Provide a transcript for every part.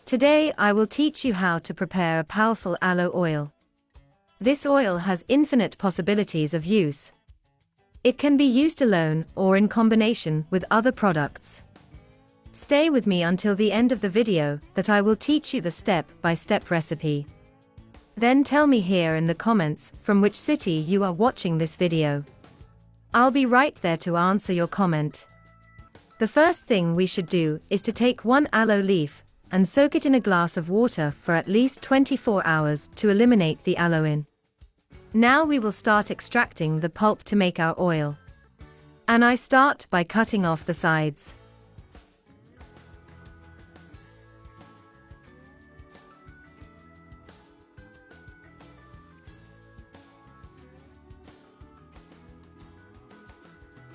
Today I will teach you how to prepare a powerful aloe oil. This oil has infinite possibilities of use. It can be used alone or in combination with other products. Stay with me until the end of the video that I will teach you the step-by-step recipe. Then tell me here in the comments from which city you are watching this video. I'll be right there to answer your comment. The first thing we should do is to take one aloe leaf and soak it in a glass of water for at least 24 hours to eliminate the aloin. Now we will start extracting the pulp to make our oil. And I start by cutting off the sides.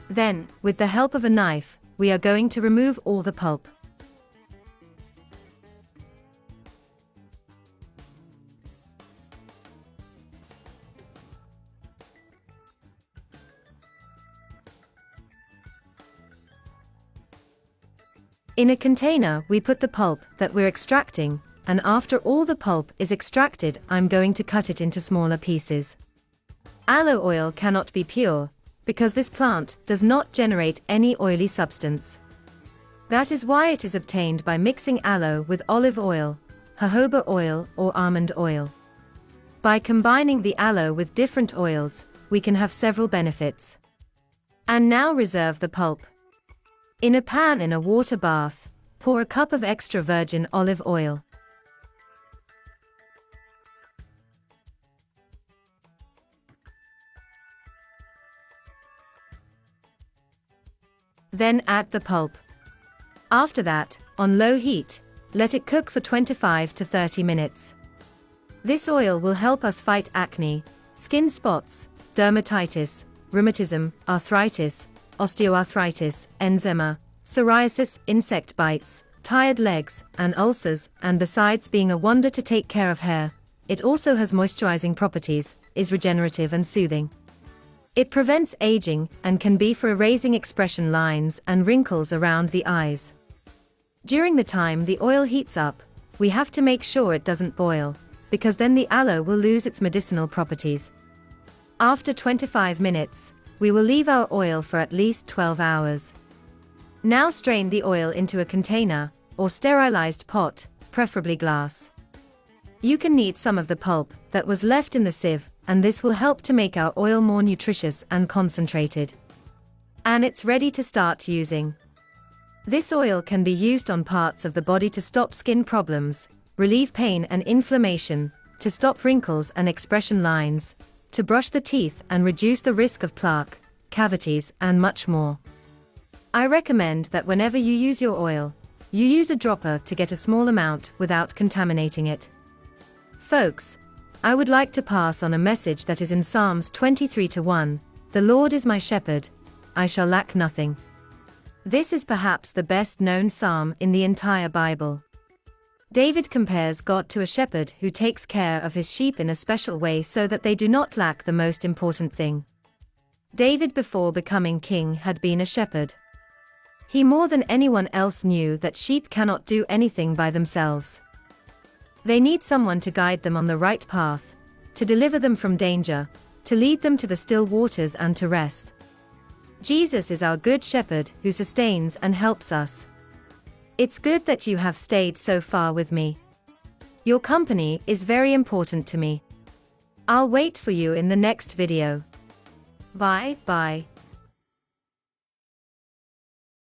Then, with the help of a knife, we are going to remove all the pulp. In a container we put the pulp that we're extracting, and after all the pulp is extracted I'm going to cut it into smaller pieces. Aloe oil cannot be pure, because this plant does not generate any oily substance. That is why it is obtained by mixing aloe with olive oil, jojoba oil or almond oil. By combining the aloe with different oils, we can have several benefits. And now reserve the pulp. In a pan in a water bath, pour a cup of extra virgin olive oil. Then add the pulp. After that, on low heat, let it cook for 25 to 30 minutes. This oil will help us fight acne, skin spots, dermatitis, rheumatism, arthritis, osteoarthritis, eczema, psoriasis, insect bites, tired legs, and ulcers, and besides being a wonder to take care of hair, it also has moisturizing properties, is regenerative and soothing. It prevents aging and can be for erasing expression lines and wrinkles around the eyes. During the time the oil heats up, we have to make sure it doesn't boil, because then the aloe will lose its medicinal properties. After 25 minutes, we will leave our oil for at least 12 hours. Now strain the oil into a container, or sterilized pot, preferably glass. You can knead some of the pulp that was left in the sieve, and this will help to make our oil more nutritious and concentrated. And it's ready to start using. This oil can be used on parts of the body to stop skin problems, relieve pain and inflammation, to stop wrinkles and expression lines, to brush the teeth and reduce the risk of plaque, cavities, and much more. I recommend that whenever you use your oil, you use a dropper to get a small amount without contaminating it. Folks, I would like to pass on a message that is in Psalms 23:1, "The Lord is my shepherd, I shall lack nothing." This is perhaps the best known psalm in the entire Bible. David compares God to a shepherd who takes care of his sheep in a special way so that they do not lack the most important thing. David before becoming king had been a shepherd. He more than anyone else knew that sheep cannot do anything by themselves. They need someone to guide them on the right path, to deliver them from danger, to lead them to the still waters and to rest. Jesus is our good shepherd who sustains and helps us. It's good that you have stayed so far with me. Your company is very important to me. I'll wait for you in the next video. Bye.